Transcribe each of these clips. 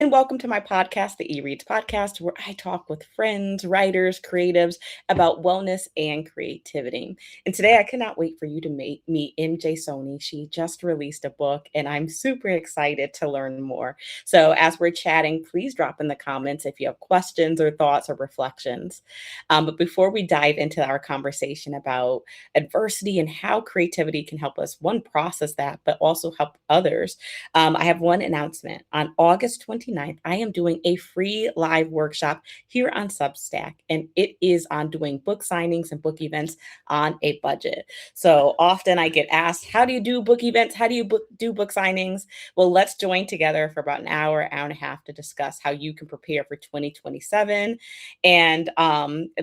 and welcome to my podcast, the E-Reads Podcast, where I talk with friends, writers, creatives about wellness and creativity. And today I cannot wait for you to meet MJ Soni. She just released a book, and I'm super excited to learn more. So as we're chatting, please drop in the comments if you have questions or thoughts or reflections. But before we dive into our conversation about adversity and how creativity can help us, one, process that, but also help others, I have one announcement. On August 29th, I am doing a free live workshop here on Substack, and it is on doing book signings and book events on a budget. So often I get asked, how do you do book events? How do you do book signings? Well, let's join together for about an hour, hour and a half to discuss how you can prepare for 2027. And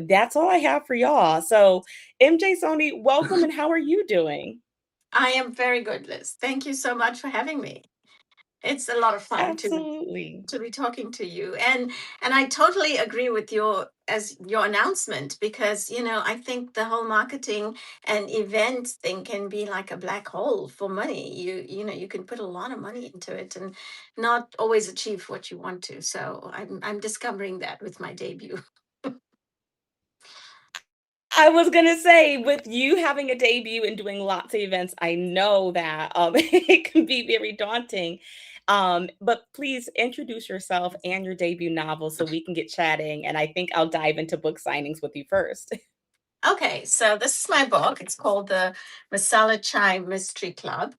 that's all I have for y'all. So, MJ Soni, welcome, and how are you doing? I am very good, Liz. Thank you so much for having me. It's a lot of fun Absolutely. to be talking to you, and I totally agree with your announcement, because I think the whole marketing and event thing can be like a black hole for money. You can put a lot of money into it and not always achieve what you want to. So I'm discovering that with my debut. I was gonna say, with you having a debut and doing lots of events, I know that it can be very daunting. But please introduce yourself and your debut novel so we can get chatting. And I think I'll dive into book signings with you first. Okay, so this is my book. It's called the Masala Chai Mystery Club.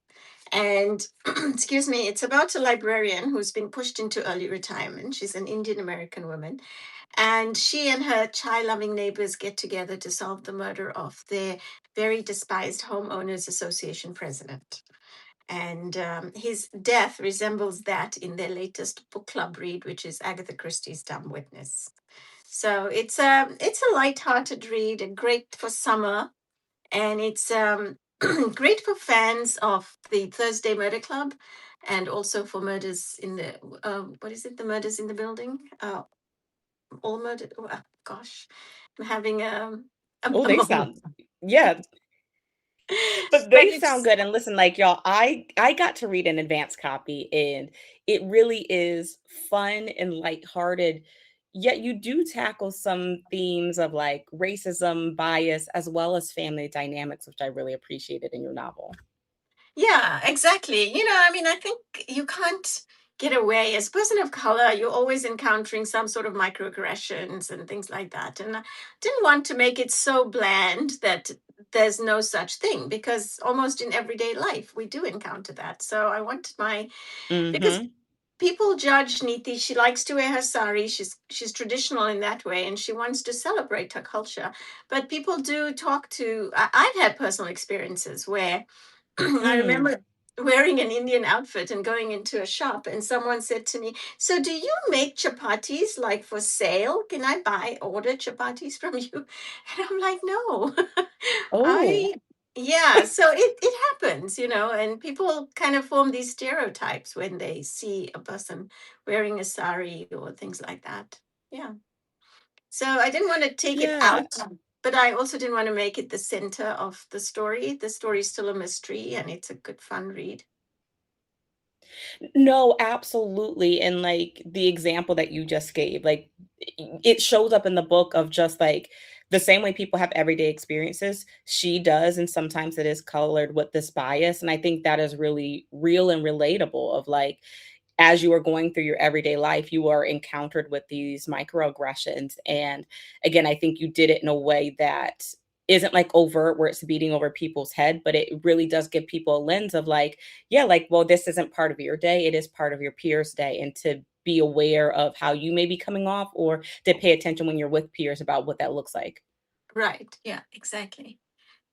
And excuse me, it's about a librarian who's been pushed into early retirement. She's an Indian American woman. And she and her chai loving neighbors get together to solve the murder of their very despised Homeowners Association president. And his death resembles that in their latest book club read, which is Agatha Christie's Dumb Witness. So it's a light-hearted read, great for summer, and it's great for fans of the Thursday Murder Club, and also for murders in the what is it? The murders in the building. All murder. Oh, gosh, I'm having Oh, a they moment. sound, yeah, but But they sound it's good. And listen, like y'all, I got to read an advanced copy, and it really is fun and lighthearted. Yet you do tackle some themes of like racism, bias, as well as family dynamics, which I really appreciated in your novel. Yeah, exactly. I mean, I think you can't get away. As a person of color, you're always encountering some sort of microaggressions and things like that. And I didn't want to make it so bland that there's no such thing, because almost in everyday life we do encounter that. So I wanted because Hmm. people judge Niti. She likes to wear her sari. She's traditional in that way, and she wants to celebrate her culture. But people do talk to. I've had personal experiences where I Mm. remember wearing an Indian outfit and going into a shop, and someone said to me, "So, do you make chapatis like for sale? Can I order chapatis from you?" And I'm like, "No." Oh, I Yeah, so it happens, and people kind of form these stereotypes when they see a person wearing a sari or things like that. Yeah. So I didn't want to take it yeah. out, but I also didn't want to make it the center of the story. The story is still a mystery, and it's a good fun read. No, absolutely. And like the example that you just gave, like it shows up in the book of just like the same way people have everyday experiences, she does. And sometimes it is colored with this bias. And I think that is really real and relatable of like, as you are going through your everyday life, you are encountered with these microaggressions. And again, I think you did it in a way that isn't like overt where it's beating over people's head, but it really does give people a lens of like, yeah, like, well, this isn't part of your day, it is part of your peers' day. And to be aware of how you may be coming off or to pay attention when you're with peers about what that looks like. Right. Yeah, exactly.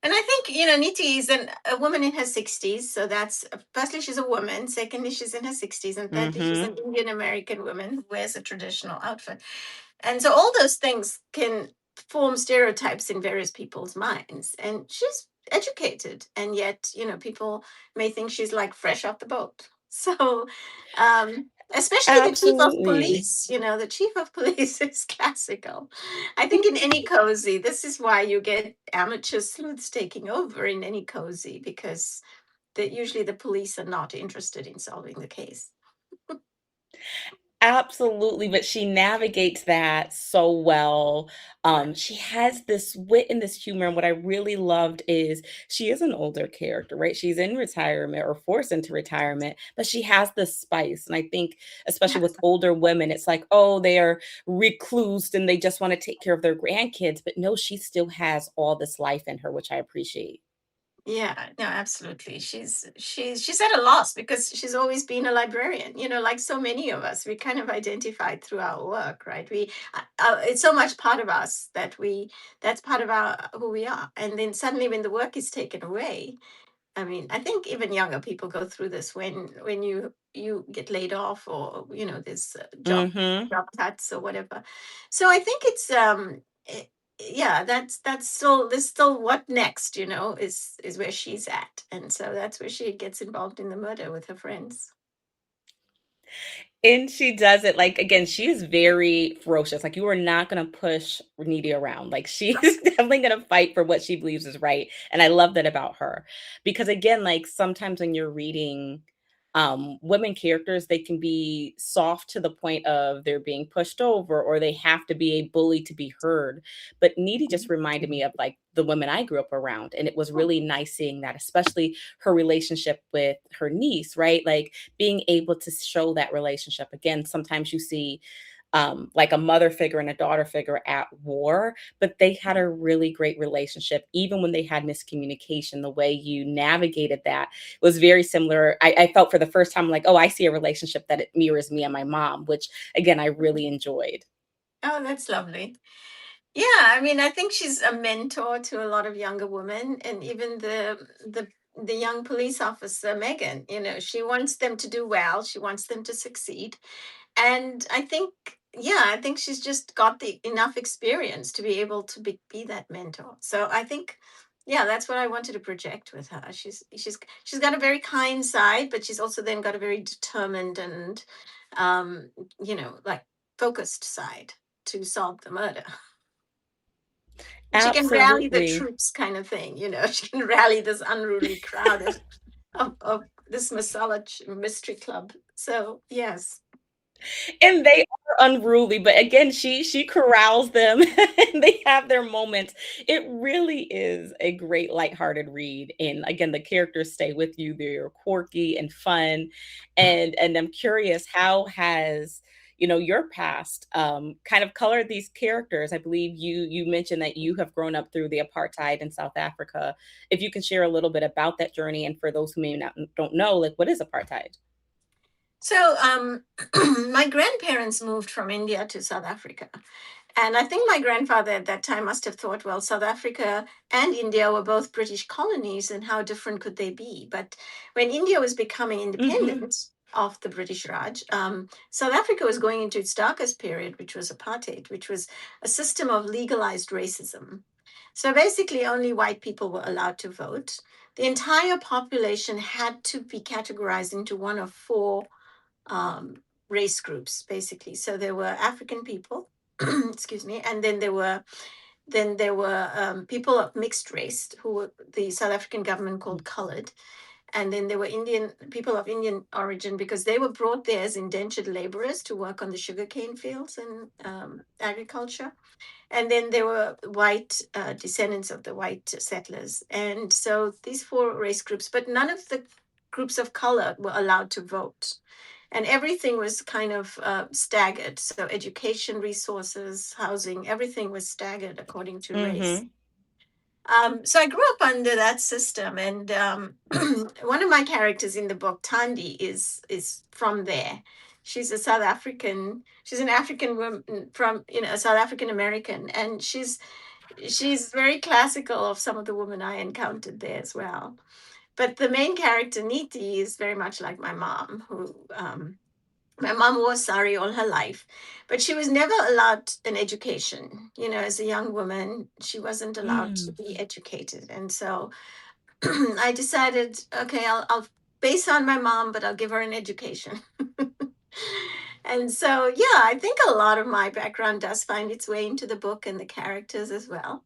And I think, Niti is a woman in her 60s. So that's, firstly, she's a woman. Secondly, she's in her 60s. And thirdly, she's Hmm. an Indian American woman who wears a traditional outfit. And so all those things can form stereotypes in various people's minds. And she's educated. And yet, people may think she's like fresh off the boat. So, especially the chief of Absolutely. police, the chief of police is classical. I think in any cozy, this is why you get amateur sleuths taking over in any cozy, because usually the police are not interested in solving the case. Absolutely, but she navigates that so well. Right. She has this wit and this humor, and what I really loved is she is an older character, right? She's in retirement or forced into retirement, but she has this spice. And I think, especially Yes. with older women, it's like, oh, they are reclused and they just want to take care of their grandkids. But no, she still has all this life in her, which I appreciate. Yeah, no, absolutely. She's at a loss because she's always been a librarian. Like so many of us, we kind of identified through our work, right? It's so much part of us that's part of our who we are. And then suddenly, when the work is taken away, I mean, I think even younger people go through this when you get laid off, or there's Hmm. job cuts or whatever. So I think yeah, that's still there's still what next, is where she's at, and so that's where she gets involved in the murder with her friends. And she does it like again, she is very ferocious. Like you are not gonna push Needy around. Like she's definitely gonna fight for what she believes is right. And I love that about her. Because again, like sometimes when you're reading women characters, they can be soft to the point of they're being pushed over or they have to be a bully to be heard. But Needy just reminded me of like the women I grew up around. And it was really nice seeing that, especially her relationship with her niece, right? Like being able to show that relationship. Again, sometimes you see like a mother figure and a daughter figure at war, but they had a really great relationship, even when they had miscommunication. The way you navigated that was very similar. I felt for the first time, like, oh, I see a relationship that it mirrors me and my mom, which again, I really enjoyed. Oh, that's lovely. Yeah, I mean, I think she's a mentor to a lot of younger women, and even the young police officer Megan. She wants them to do well. She wants them to succeed, and I think she's just got the enough experience to be able to be that mentor. So I think, yeah, that's what I wanted to project with her. She's got a very kind side, but she's also then got a very determined and, um, like focused side to solve the murder. She can rally the Absolutely. troops, kind of thing. She can rally this unruly crowd of this Mystery Club. So yes. And they are unruly, but again, she corrals them and they have their moments. It really is a great lighthearted read. And again, the characters stay with you. They're quirky and fun. And I'm curious, how has your past kind of colored these characters? I believe you mentioned that you have grown up through the apartheid in South Africa. If you can share a little bit about that journey, and for those who may not don't know, like what is apartheid? So, my grandparents moved from India to South Africa. And I think my grandfather at that time must have thought, well, South Africa and India were both British colonies, and how different could they be? But when India was becoming Hmm. independent of the British Raj, South Africa was going into its darkest period, which was apartheid, which was a system of legalized racism. So basically, only white people were allowed to vote. The entire population had to be categorized into one of four um, race groups, basically. So there were African people, excuse me, and then there were people of mixed race who the South African government called colored, and then there were Indian people of Indian origin because they were brought there as indentured laborers to work on the sugarcane fields and agriculture. And then there were white descendants of the white settlers, and so these four race groups, but none of the groups of color were allowed to vote, and everything was kind of staggered. So education, resources, housing, everything was staggered according to race. Hmm. So I grew up under that system, and one of my characters in the book, Tandy, is from there. She's a South African. She's an African woman from a South African American, and she's very classical of some of the women I encountered there as well. But the main character, Niti, is very much like my mom, who my mom wore sari all her life, but she was never allowed an education. As a young woman, she wasn't allowed to Mm. be educated. And so I decided, okay, I'll base on my mom, but I'll give her an education. And so, yeah, I think a lot of my background does find its way into the book and the characters as well.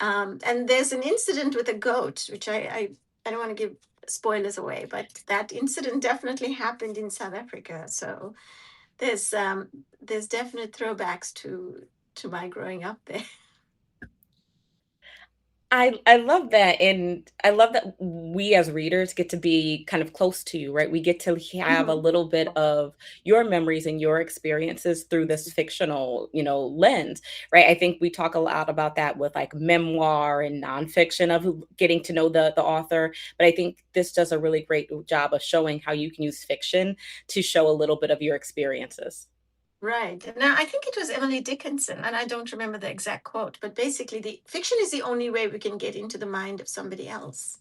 And there's an incident with a goat, which I don't want to give spoilers away, but that incident definitely happened in South Africa. So there's um there's definite throwbacks to my growing up there. I love that, and I love that we as readers get to be kind of close to you, right? We get to have a Mhm. little bit of your memories and your experiences through this fictional, lens, right? I think we talk a lot about that with like memoir and nonfiction of getting to know the author, but I think this does a really great job of showing how you can use fiction to show a little bit of your experiences. Right. Now, I think it was Emily Dickinson, and I don't remember the exact quote, but basically, the fiction is the only way we can get into the mind of somebody else.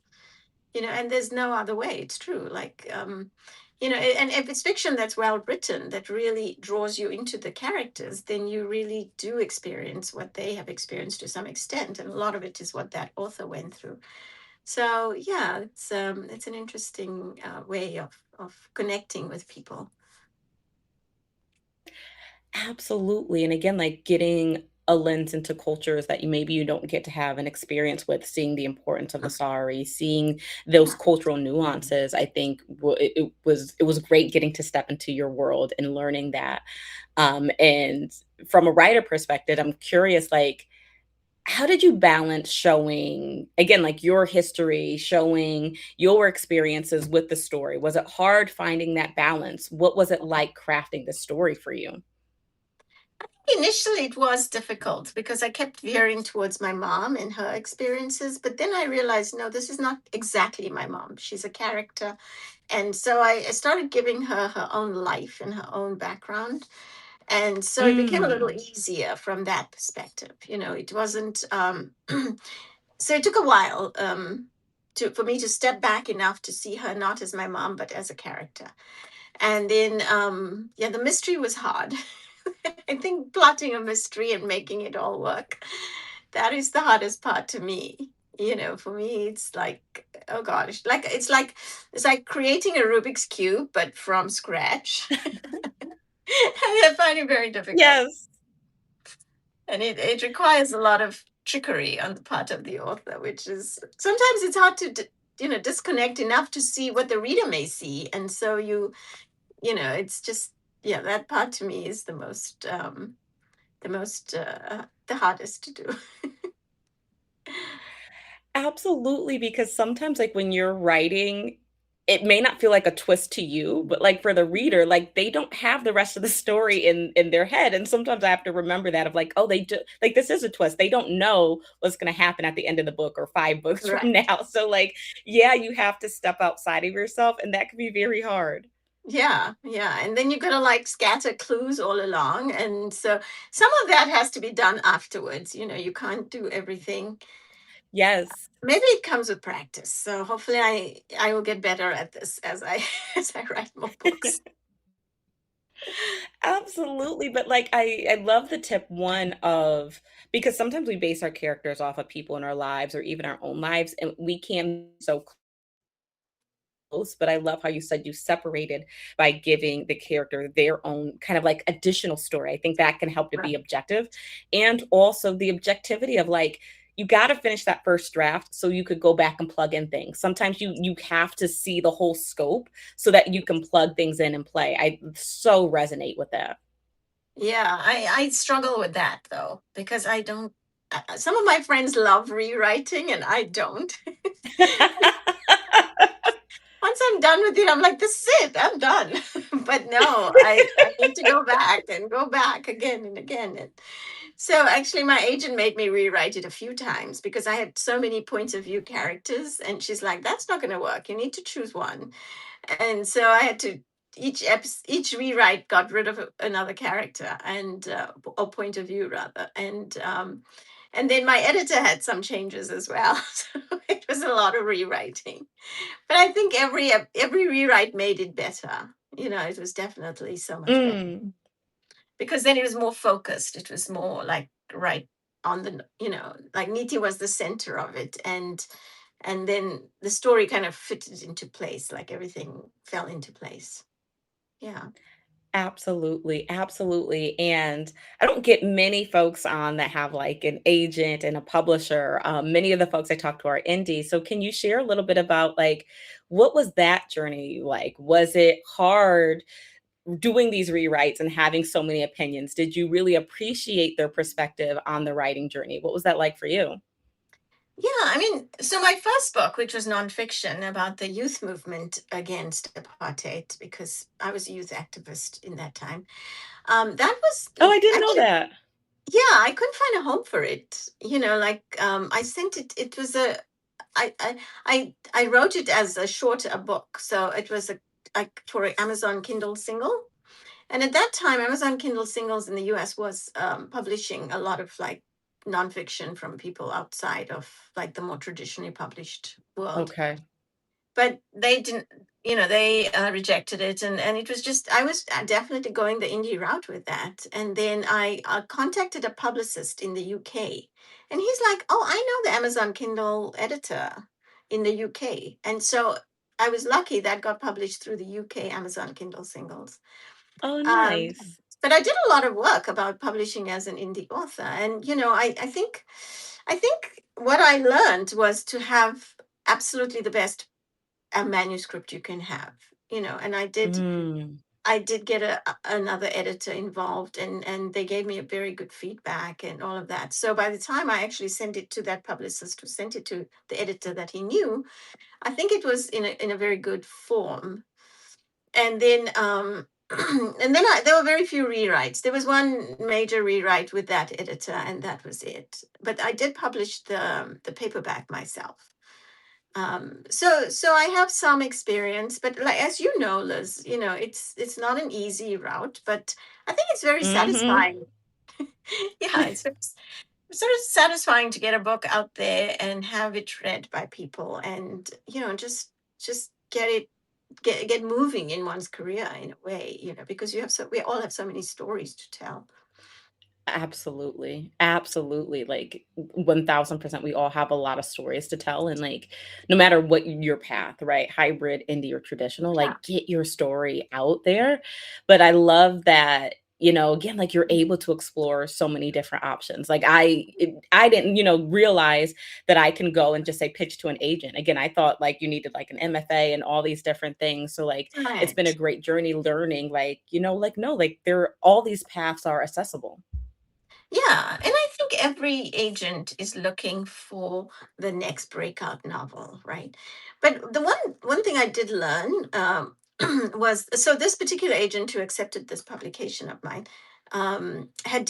And there's no other way. It's true. Like, and if it's fiction that's well written, that really draws you into the characters, then you really do experience what they have experienced to some extent, and a lot of it is what that author went through. So, yeah, it's an interesting way of connecting with people. Absolutely. And again, like getting a lens into cultures that you don't get to have an experience with, seeing the importance of the sari, seeing those Yeah. cultural nuances. I think it was great getting to step into your world and learning that. And from a writer perspective, I'm curious, like, how did you balance showing again like your history, showing your experiences with the story? Was it hard finding that balance? What was it like crafting the story for you? Initially, it was difficult because I kept veering towards my mom and her experiences. But then I realized, no, this is not exactly my mom. She's a character. And so I started giving her her own life and her own background. And so it became a little Mm. easier from that perspective. It wasn't, so it took a while for me to step back enough to see her not as my mom, but as a character. And then, yeah, the mystery was hard. I think plotting a mystery and making it all work, that is the hardest part to me. For me, it's like, oh gosh, it's like creating a Rubik's cube, but from scratch. I find it very difficult, Yes. and it requires a lot of trickery on the part of the author, which is sometimes it's hard to disconnect enough to see what the reader may see, and so it's just, yeah, that part to me is the hardest to do. Absolutely, because sometimes, like, when you're writing, it may not feel like a twist to you, but, like, for the reader, like, they don't have the rest of the story in their head, and sometimes I have to remember that of, like, "Oh, they do like, this is a twist." They don't know what's gonna happen at the end of the book or 5 books from Right. now, so, like, yeah, you have to step outside of yourself, and that can be very hard. Yeah, yeah. And then you got to like scatter clues all along. And so some of that has to be done afterwards. You can't do everything. Yes. Maybe it comes with practice. So hopefully I will get better at this as I as I write more books. Absolutely, but, like, I love the tip 1 of because sometimes we base our characters off of people in our lives or even our own lives, and we can so close, but I love how you said you separated by giving the character their own kind of, like, additional story. I think that can help to Right. be objective, and also the objectivity of, like, you gotta finish that first draft so you could go back and plug in things. Sometimes you have to see the whole scope so that you can plug things in and play. I so resonate with that. Yeah, I struggle with that though because I don't. Some of my friends love rewriting and I don't. Once I'm done with it, I'm like, this is it, I'm done. But no, I need to go back and go back again and again. And so actually, my agent made me rewrite it a few times because I had so many points of view characters, and she's like, "That's not going to work. You need to choose one." And so I had to each rewrite got rid of another character and or point of view rather, and then my editor had some changes as well. So it was a lot of rewriting. But I think every rewrite made it better. It was definitely so much better Mm, because then it was more focused. It was more like right on like Niti was the center of it, and then the story kind of fitted into place. Like everything fell into place. Yeah. absolutely, absolutely, and I don't get many folks on that have, like, an agent and a publisher. Many of the folks I talk to are indie, so can you share a little bit about, like, what was that journey like? Was it hard doing these rewrites and having so many opinions, did you really appreciate their perspective on the writing journey? What was that like for you? Yeah, I mean, so my first book, which was nonfiction about the youth movement against apartheid, because I was a youth activist in that time, that was Oh, I didn't know actually, that. yeah, I couldn't find a home for it. Like I sent it. It was I wrote it as a book, so it was for an Amazon Kindle single. And at that time, Amazon Kindle singles in the US was publishing a lot of like nonfiction from people outside of like the more traditionally published world. Okay. But they didn't, they rejected it. And it was just, I was definitely going the indie route with that. And then I contacted a publicist in the UK. And he's like, oh, I know the Amazon Kindle editor in the UK. And so I was lucky that got published through the UK Amazon Kindle singles. Oh, Um, nice. but I did a lot of work about publishing as an indie author, and I think what I learned was to have absolutely the best manuscript you can have. And Mm. I did get another editor involved, and they gave me a very good feedback and all of that. So by the time I actually sent it to that publicist who sent it to the editor that he knew, I think it was in a very good form. And then there were very few rewrites. There was one major rewrite with that editor, and that was it. But I did publish the paperback myself. So I have some experience, but like as you know, Liz, it's not an easy route, but I think it's very Mhm. satisfying. Yeah, it's sort of satisfying to get a book out there and have it read by people, and just get moving in one's career in a way, because we all have so many stories to tell. Absolutely. Absolutely. Like 1000%. We all have a lot of stories to tell. And like, no matter what your path, right? Hybrid, indie, or traditional, Yeah. like get your story out there. But I love that, again, like you're able to explore so many different options. Like I didn't, realize that I can go and just say pitch to an agent. Again, I thought like you needed like an MFA and all these different things. So like it's been a Right. great journey learning, like, like, no, like all these paths are accessible. Yeah, and I think every agent is looking for the next breakout novel, right? But the one thing I did learn was, so this particular agent who accepted this publication of mine had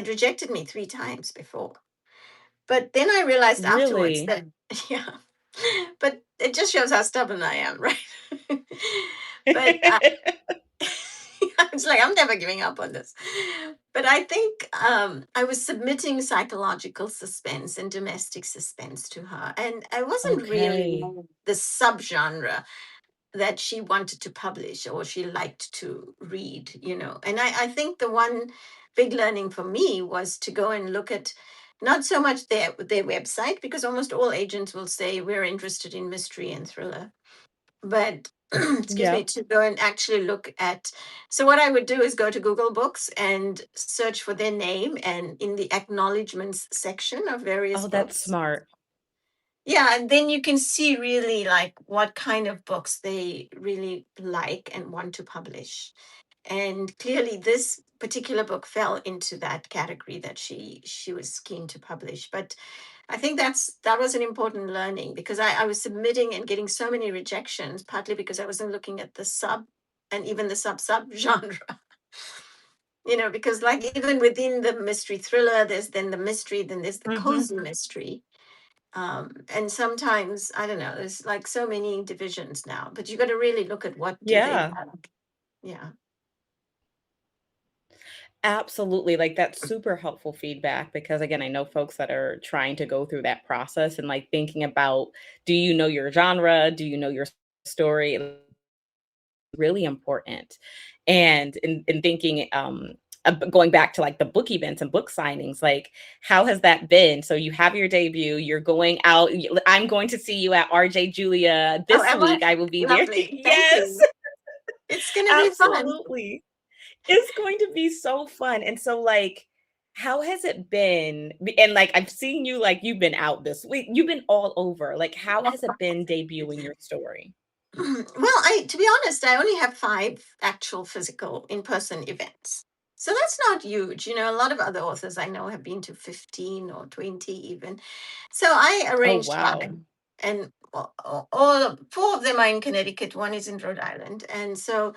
rejected me 3 times before. But then I realized afterwards Really? that, yeah, but it just shows how stubborn I am, right? But it's like I'm never giving up on this. But I think I was submitting psychological suspense and domestic suspense to her, and I wasn't really Okay. the subgenre that she wanted to publish or she liked to read. And I think the one big learning for me was to go and look at not so much their website, because almost all agents will say we're interested in mystery and thriller, but excuse me, Yep. to go and actually look at. So what I would do is go to Google Books and search for their name, and in the acknowledgements section of various Oh, that's books. smart. Yeah, and then you can see really like what kind of books they really like and want to publish. And clearly this particular book fell into that category that she was keen to publish. But I think that was an important learning, because I was submitting and getting so many rejections, partly because I wasn't looking at the sub and even the sub genre. Because like even within the mystery thriller, there's then the mystery, then there's the Mhm. cozy mystery. And sometimes, I don't know, there's like so many divisions now, but you got to really look at what do they Yeah, like. Yeah. absolutely. Like that's super helpful feedback because again, I know folks that are trying to go through that process and like thinking about, do you know your genre? Do you know your story? Really important. And in thinking, going back to like the book events and book signings, like how has that been? So you have your debut, you're going out. I'm going to see you at RJ Julia Oh, this Emma, week. I will be there. lovely. Thank Yes, you. It's going to be fun. absolutely. It's going to be so fun. And so, like, how has it been? And like, I've seen you, like, you've been out this week, you've been all over. Like, how has it been debuting your story? Well, to be honest, I only have 5 actual physical in-person events. So that's not huge. A lot of other authors I know have been to 15 or 20 even. So I Oh, arranged wow. 5, and all 4 of them are in Connecticut. One is in Rhode Island, and so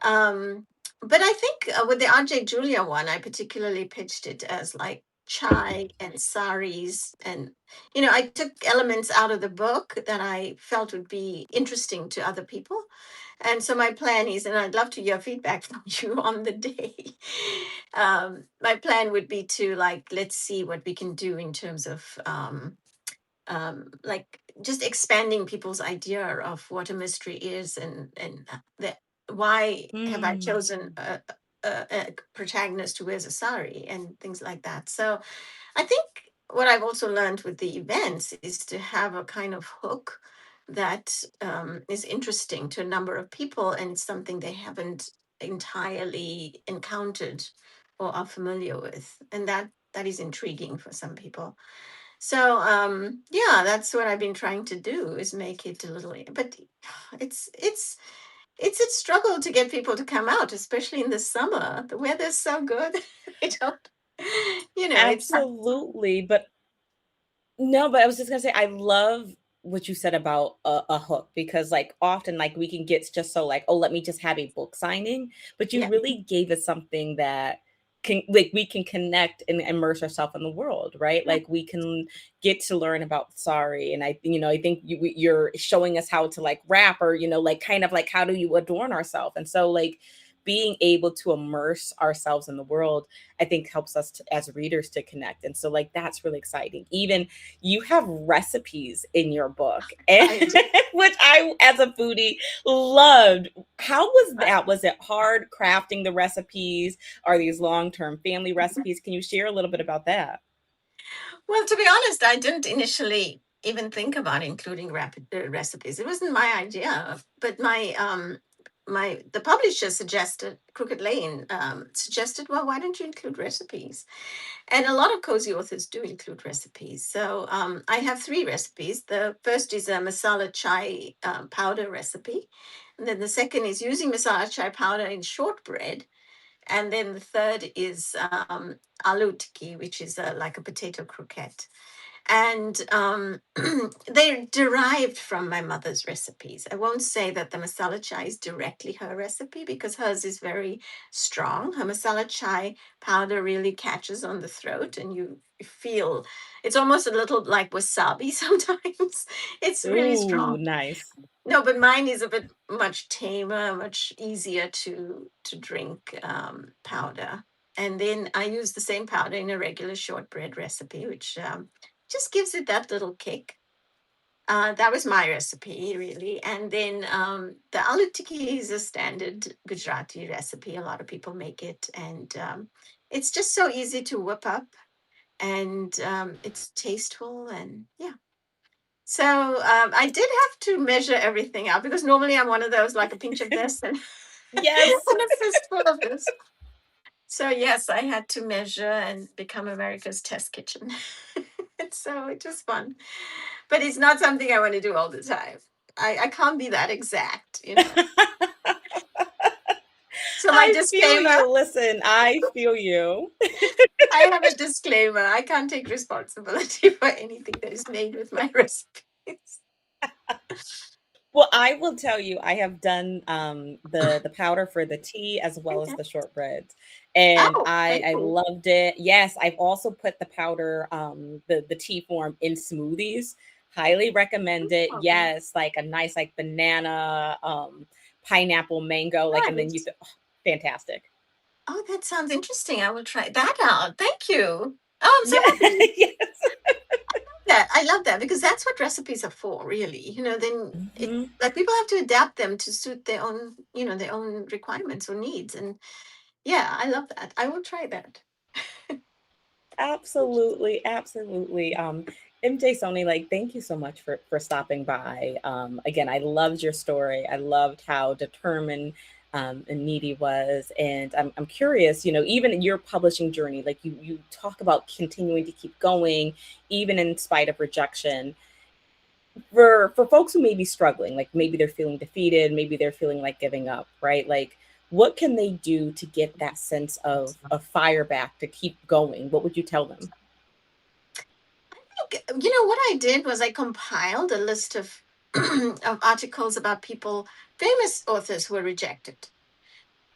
um, but I think with the RJ Julia one, I particularly pitched it as like chai and saris. And, I took elements out of the book that I felt would be interesting to other people. And so my plan is, and I'd love to hear feedback from you on the day. My plan would be to like, let's see what we can do in terms of like just expanding people's idea of what a mystery is, and why have I Mm. chosen a protagonist who wears a sari and things like that. So I think what I've also learned with the events is to have a kind of hook that is interesting to a number of people, and it's something they haven't entirely encountered or are familiar with, and that is intriguing for some people. So yeah, that's what I've been trying to do, is make it a little, but it's a struggle to get people to come out, especially in the summer. The weather's so good. I don't, it's Absolutely. But no, but I was just gonna say, I love what you said about a hook, because like often like we can get just so like, oh, let me just have a book signing, but you yeah, really gave us something that can, like, we can connect and immerse ourselves in the world, right? yeah. Like we can get to learn about sorry, and I think you're showing us how to like rap, or like kind of like how do you adorn ourselves, and so like being able to immerse ourselves in the world, I think helps us to, as readers, to connect. And so like that's really exciting. Even you have recipes in your book, and I do. which I, as a foodie, loved. How was that? Was it hard crafting the recipes? Are these long-term family recipes? Can you share a little bit about that? Well, to be honest, I didn't initially even think about including rapid recipes. It wasn't my idea, but the publisher suggested, Crooked Lane suggested, well, why don't you include recipes? And a lot of cozy authors do include recipes. So I have 3 recipes. The first is a masala chai powder recipe, and then the second is using masala chai powder in shortbread, and then the third is aloo tikki, which is like a potato croquette. And they're derived from my mother's recipes. I won't say that the masala chai is directly her recipe, because hers is very strong. Her masala chai powder really catches on the throat, and you feel it's almost a little like wasabi sometimes. It's really Ooh, strong. nice. No, but mine is a bit much tamer, much easier to drink powder. And then I use the same powder in a regular shortbread recipe, which just gives it that little kick. That was my recipe, really. And then the aloo tikki is a standard Gujarati recipe. A lot of people make it, and it's just so easy to whip up, and it's tasteful, and yeah. So I did have to measure everything out, because normally I'm one of those like a pinch of this and, Yes. and a fistful of this. So yes, I had to measure and become America's test kitchen. And so it was fun, but it's not something I want to do all the time. I can't be that exact. So my I feel disclaimer, you. Listen, I feel you. I have a disclaimer. I can't take responsibility for anything that is made with my recipes. Well, I will tell you, I have done the powder for the tea as well as Okay. the shortbreads, and Oh, thank I you. loved it. Yes, I've also put the powder, the tea form in smoothies. Highly recommend it. Oh, Yes, like a nice like banana, pineapple, mango, like, and then you nice. feel, oh, fantastic. Oh, that sounds interesting. I will try that out. Thank you. Oh, I'm so Yeah, happy yes. that I love that, because that's what recipes are for, really. Then it Mhm. like people have to adapt them to suit their own requirements or needs. And yeah, I love that. I will try that. Absolutely, absolutely. MJ Sony, like, thank you so much for stopping by. Again, I loved your story. I loved how determined and needy was, and I'm curious. Even in your publishing journey, like you talk about continuing to keep going, even in spite of rejection. for folks who may be struggling, like maybe they're feeling defeated, maybe they're feeling like giving up, right? Like what can they do to get that sense of fire back to keep going? What would you tell them? What I did was I compiled a list of of articles about people, famous authors who were rejected,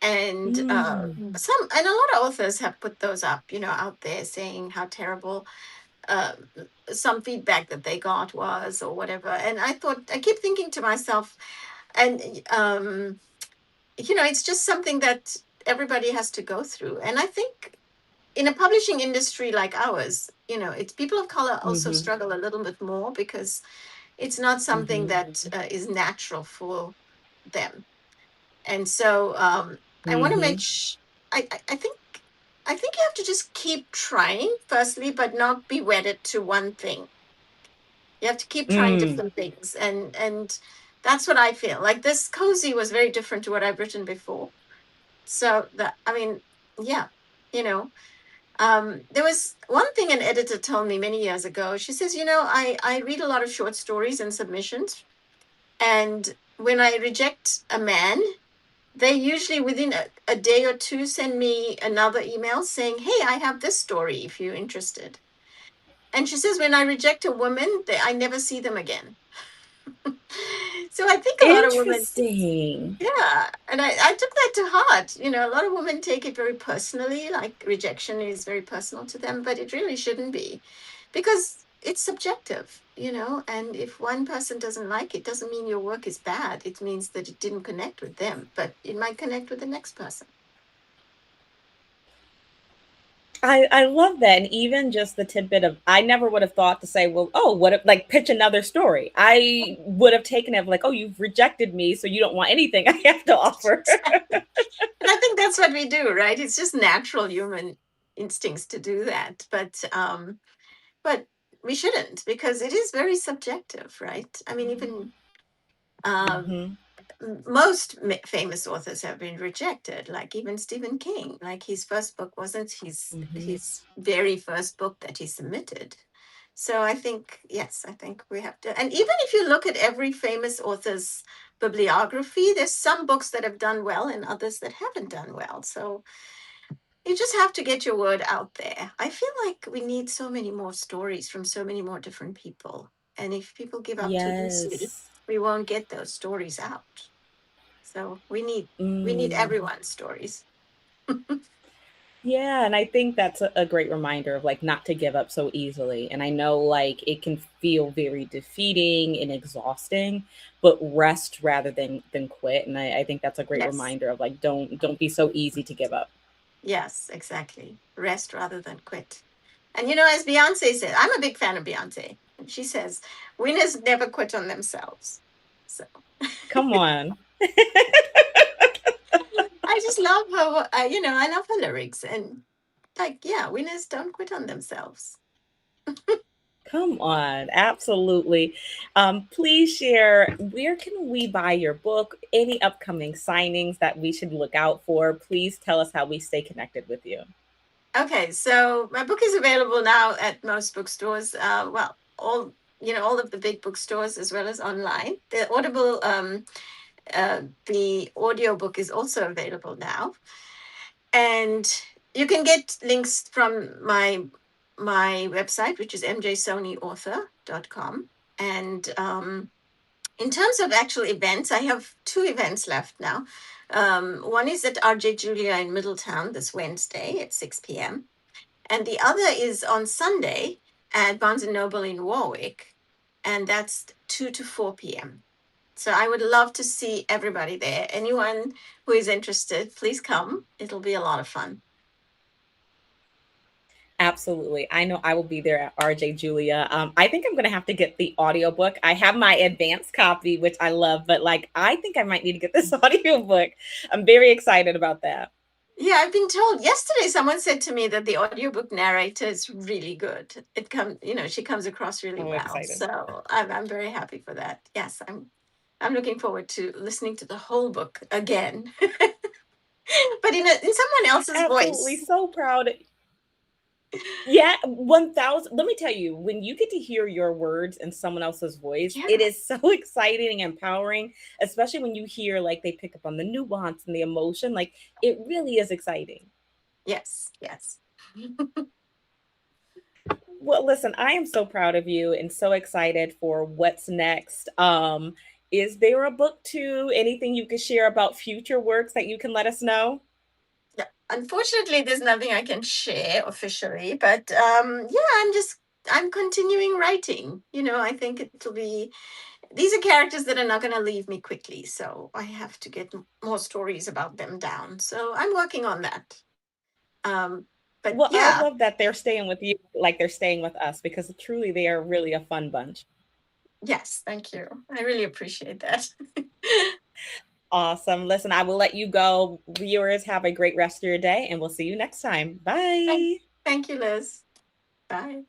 and Mm, a lot of authors have put those up, out there saying how terrible uh, some feedback that they got was, or whatever. And I keep thinking to myself, and it's just something that everybody has to go through. And I think in a publishing industry like ours, it's people of color also mm-hmm, struggle a little bit more because it's not something mm-hmm, that is natural for them. And so I want to mm-hmm. I think you have to just keep trying, firstly, but not be wedded to one thing. You have to keep trying Mm, different things, and that's what I feel. Like this cozy was very different to what I've written before. So that, I mean, yeah, you know, there was one thing an editor told me many years ago. She says, I read a lot of short stories and submissions, and when I reject a man, they usually within a day or two send me another email saying, "Hey, I have this story if you're interested." And she says, when I reject a woman, I never see them again. So I think a lot of women, interesting. yeah, and I took that to heart. A lot of women take it very personally, like rejection is very personal to them, but it really shouldn't be, because it's subjective, and if one person doesn't like it, doesn't mean your work is bad. It means that it didn't connect with them, but it might connect with the next person. I love that. And even just the tidbit of, I never would have thought to say, well, oh, what if, like, pitch another story? I would have taken it like, oh, you've rejected me, so you don't want anything I have to offer. Exactly. And I think that's what we do, right? It's just natural human instincts to do that. But we shouldn't, because it is very subjective, right? I mean, even um, Mm-hmm, most famous authors have been rejected, like even Stephen King. Like his first book wasn't mm-hmm. his very first book that he submitted. So I think, yes, I think we have to. And even if you look at every famous author's bibliography, there's some books that have done well and others that haven't done well. So you just have to get your word out there. I feel like we need so many more stories from so many more different people. And if people give up too easily, Yes. we won't get those stories out. So we need Mm. everyone's stories. Yeah, and I think that's a great reminder of like not to give up so easily. And I know like it can feel very defeating and exhausting, but rest rather than quit. And I think that's a great Yes. reminder of like don't be so easy to give up. Yes, exactly. Rest rather than quit. And as Beyonce said, I'm a big fan of Beyonce. And she says, winners never quit on themselves. So Come on. I just love her. I love her lyrics. And like, yeah, winners don't quit on themselves. Come on, absolutely. Please share where can we buy your book, any upcoming signings that we should look out for. Please tell us how we stay connected with you. Okay, so my book is available now at most bookstores. Well, all of the big bookstores as well as online. The audiobook is also available now, and you can get links from my website, which is mjsoniauthor.com. And in terms of actual events, I have two events left now. One is at RJ Julia in Middletown this Wednesday at 6 p.m. And the other is on Sunday at Barnes and Noble in Warwick, and that's 2 to 4 p.m. So I would love to see everybody there. Anyone who is interested, please come. It'll be a lot of fun. Absolutely. I know I will be there at RJ Julia. I think I'm going to have to get the audiobook. I have my advanced copy, which I love, but like, I think I might need to get this audiobook. I'm very excited about that. Yeah, I've been told yesterday someone said to me that the audiobook narrator is really good. She comes across really Oh, well. excited. So I'm very happy for that. Yes, I'm looking forward to listening to the whole book again, but in someone else's Absolutely. voice. So proud. Yeah, 1000. Let me tell you, when you get to hear your words in someone else's voice, it Yeah. is so exciting and empowering, especially when you hear like they pick up on the nuance and the emotion. Like it really is exciting. Yes, yes. Well, listen, I am so proud of you and so excited for what's next. Is there a book too? Anything you could share about future works that you can let us know? Yeah. Unfortunately, there's nothing I can share officially, but yeah, I'm continuing writing. I think it'll be these are characters that are not going to leave me quickly, so I have to get more stories about them down. So I'm working on that. Um, but Well, I yeah, love that they're staying with you like they're staying with us because truly they are really a fun bunch. yes, thank you. I really appreciate that. Awesome. Listen, I will let you go. Viewers, have a great rest of your day and we'll see you next time. thank, Bye. thank you, Liz. Bye.